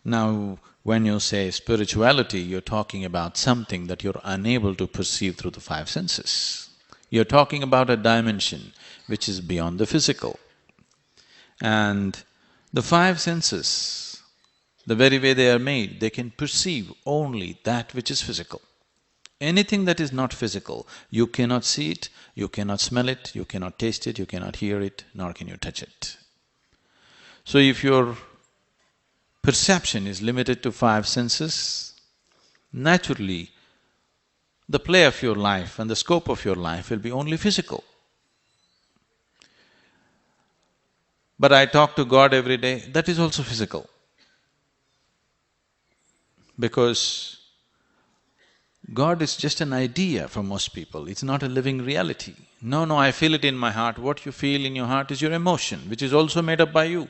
Now, when you say spirituality, you're talking about something that you're unable to perceive through the five senses. You're talking about a dimension which is beyond the physical. And the five senses, the very way they are made, they can perceive only that which is physical. Anything that is not physical, you cannot see it, you cannot smell it, you cannot taste it, you cannot hear it, nor can you touch it. So if your perception is limited to five senses, naturally, the play of your life and the scope of your life will be only physical. But I talk to God every day, that is also physical. Because God is just an idea for most people, it's not a living reality. No, I feel it in my heart. What you feel in your heart is your emotion, which is also made up by you.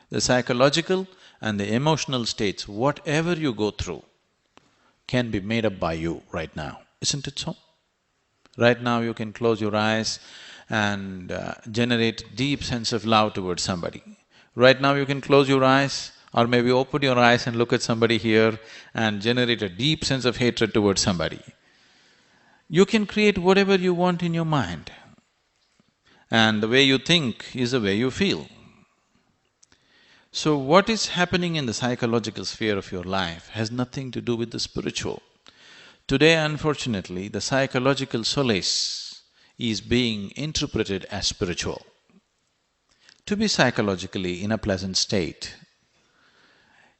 The psychological and the emotional states, whatever you go through, can be made up by you right now, isn't it so? Right now you can close your eyes and generate deep sense of love towards somebody. Right now you can close your eyes or maybe open your eyes and look at somebody here and generate a deep sense of hatred towards somebody. You can create whatever you want in your mind, and the way you think is the way you feel. So what is happening in the psychological sphere of your life has nothing to do with the spiritual. Today, unfortunately, the psychological solace is being interpreted as spiritual. To be psychologically in a pleasant state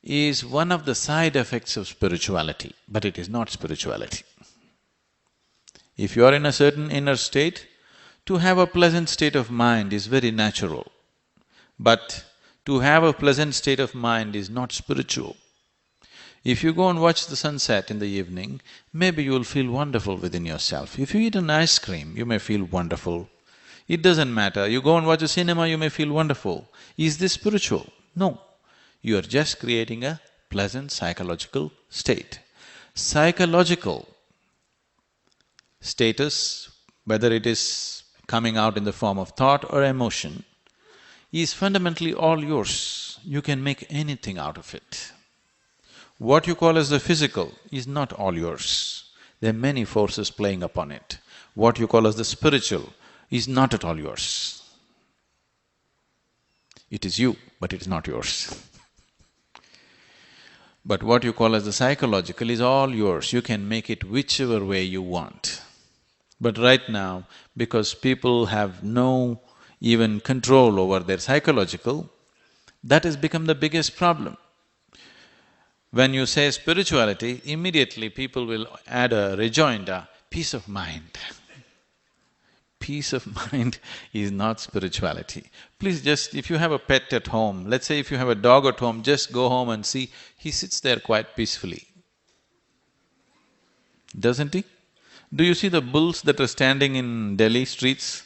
is one of the side effects of spirituality, but it is not spirituality. If you are in a certain inner state, to have a pleasant state of mind is very natural, but to have a pleasant state of mind is not spiritual. If you go and watch the sunset in the evening, maybe you will feel wonderful within yourself. If you eat an ice cream, you may feel wonderful. It doesn't matter, you go and watch a cinema, you may feel wonderful. Is this spiritual? No. You are just creating a pleasant psychological state. Psychological status, whether it is coming out in the form of thought or emotion, is fundamentally all yours. You can make anything out of it. What you call as the physical is not all yours. There are many forces playing upon it. What you call as the spiritual is not at all yours. It is you, but it is not yours. But what you call as the psychological is all yours, you can make it whichever way you want. But right now, because people have no even control over their psychological, that has become the biggest problem. When you say spirituality, immediately people will add a rejoinder, peace of mind. Peace of mind is not spirituality. Please just… if you have a pet at home, let's say if you have a dog at home, just go home and see, he sits there quite peacefully. Doesn't he? Do you see the bulls that are standing in Delhi streets?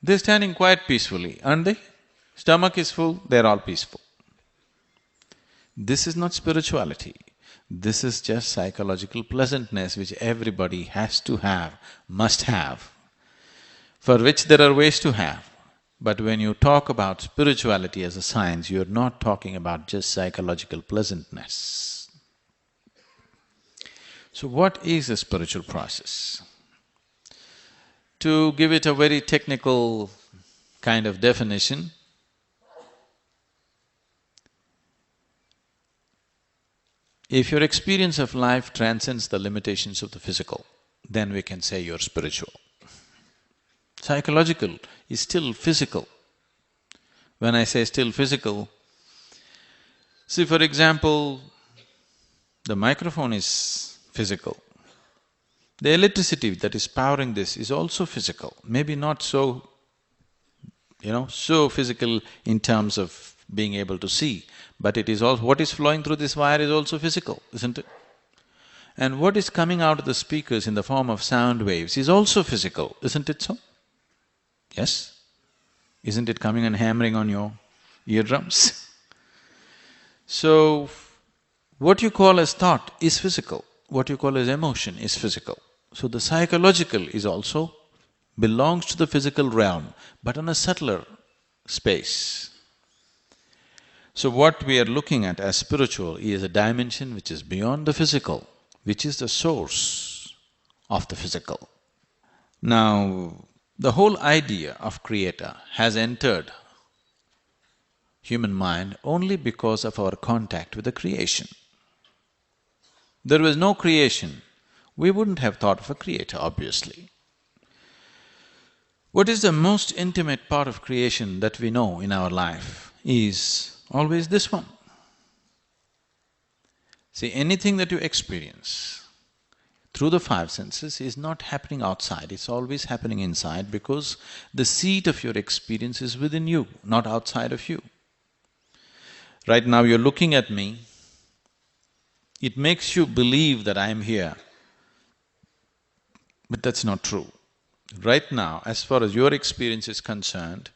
They're standing quite peacefully, aren't they? Stomach is full, they're all peaceful. This is not spirituality. This is just psychological pleasantness which everybody has to have, must have, for which there are ways to have. But when you talk about spirituality as a science, you're not talking about just psychological pleasantness. So what is a spiritual process? To give it a very technical kind of definition, if your experience of life transcends the limitations of the physical, then we can say you're spiritual. Psychological is still physical. When I say still physical, see, for example, the microphone is physical. The electricity that is powering this is also physical, maybe not so, so physical in terms of being able to see, but it is also… what is flowing through this wire is also physical, isn't it? And what is coming out of the speakers in the form of sound waves is also physical, isn't it so? Yes? Isn't it coming and hammering on your eardrums? So, what you call as thought is physical, what you call as emotion is physical. So the psychological is also belongs to the physical realm, but on a subtler space. So what we are looking at as spiritual is a dimension which is beyond the physical, which is the source of the physical. Now, the whole idea of creator has entered human mind only because of our contact with the creation. There was no creation, we wouldn't have thought of a creator, obviously. What is the most intimate part of creation that we know in our life is always this one. See, anything that you experience through the five senses is not happening outside, it's always happening inside because the seat of your experience is within you, not outside of you. Right now you're looking at me, it makes you believe that I am here, but that's not true. Right now, as far as your experience is concerned,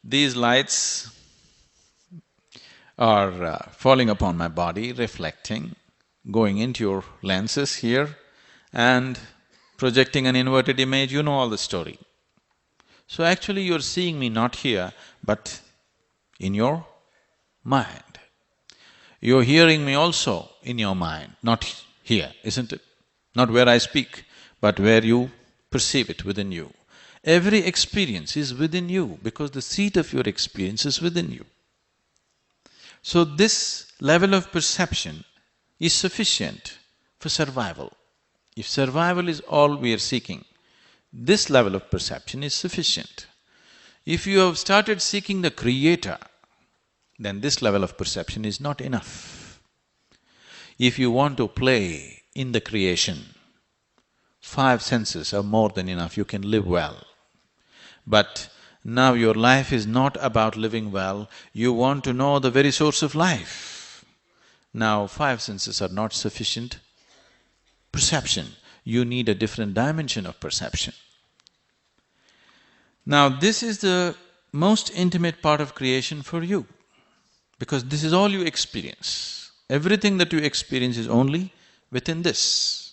these lights are falling upon my body, reflecting, going into your lenses here and projecting an inverted image, you know all the story. So actually you're seeing me not here, but in your mind. You're hearing me also in your mind, not here, isn't it? Not where I speak, but where you perceive it within you. Every experience is within you because the seat of your experience is within you. So this level of perception is sufficient for survival. If survival is all we are seeking, this level of perception is sufficient. If you have started seeking the creator, then this level of perception is not enough. If you want to play in the creation, five senses are more than enough, you can live well. But now your life is not about living well, you want to know the very source of life. Now five senses are not sufficient perception, you need a different dimension of perception. Now this is the most intimate part of creation for you, because this is all you experience. Everything that you experience is only within this.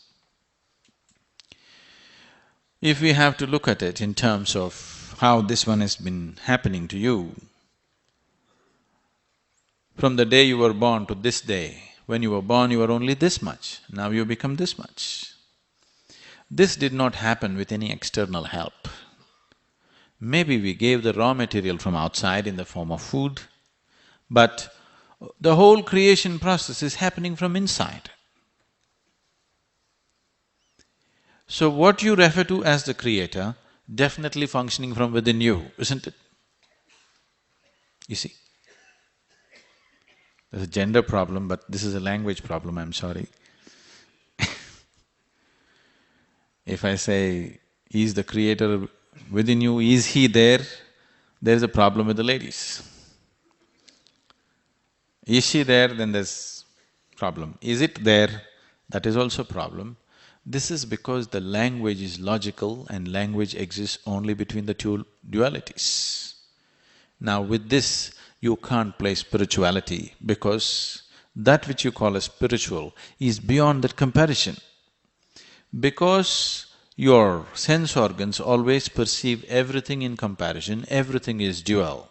If we have to look at it in terms of how this one has been happening to you, from the day you were born to this day, when you were born you were only this much, now you become this much. This did not happen with any external help. Maybe we gave the raw material from outside in the form of food, but the whole creation process is happening from inside. So what you refer to as the creator, definitely functioning from within you, isn't it? You see? There's a gender problem, but this is a language problem, I'm sorry. If I say, is the creator within you, is he there? There's a problem with the ladies. Is she there? Then there's problem. Is it there? That is also a problem. This is because the language is logical and language exists only between the two dualities. Now with this, you can't play spirituality because that which you call as spiritual is beyond that comparison. Because your sense organs always perceive everything in comparison, everything is dual.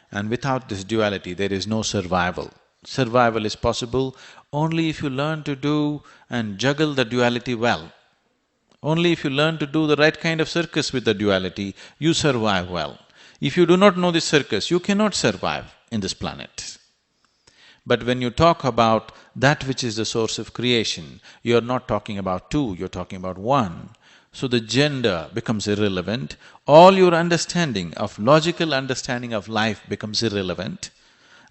And without this duality, there is no survival. Survival is possible only if you learn to do and juggle the duality well. Only if you learn to do the right kind of circus with the duality, you survive well. If you do not know this circus, you cannot survive in this planet. But when you talk about that which is the source of creation, you're not talking about two, you're talking about one. So the gender becomes irrelevant, all your understanding of… logical understanding of life becomes irrelevant,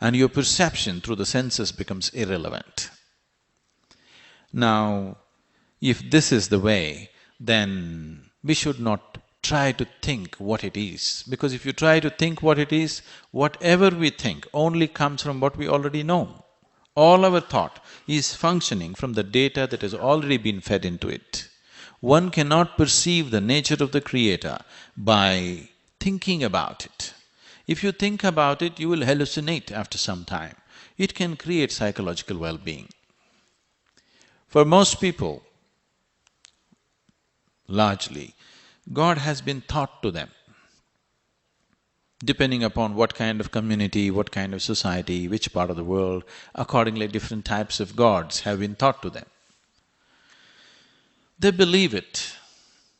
and your perception through the senses becomes irrelevant. Now, if this is the way, then we should not try to think what it is, because if you try to think what it is, whatever we think only comes from what we already know. All our thought is functioning from the data that has already been fed into it. One cannot perceive the nature of the creator by thinking about it. If you think about it, you will hallucinate after some time. It can create psychological well-being. For most people, largely, God has been taught to them. depending upon what kind of community, what kind of society, which part of the world, accordingly different types of gods have been taught to them. They believe it.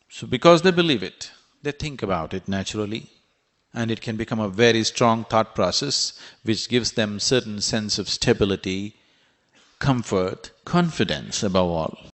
So because they believe it, they think about it naturally, and it can become a very strong thought process which gives them certain sense of stability, comfort, confidence above all.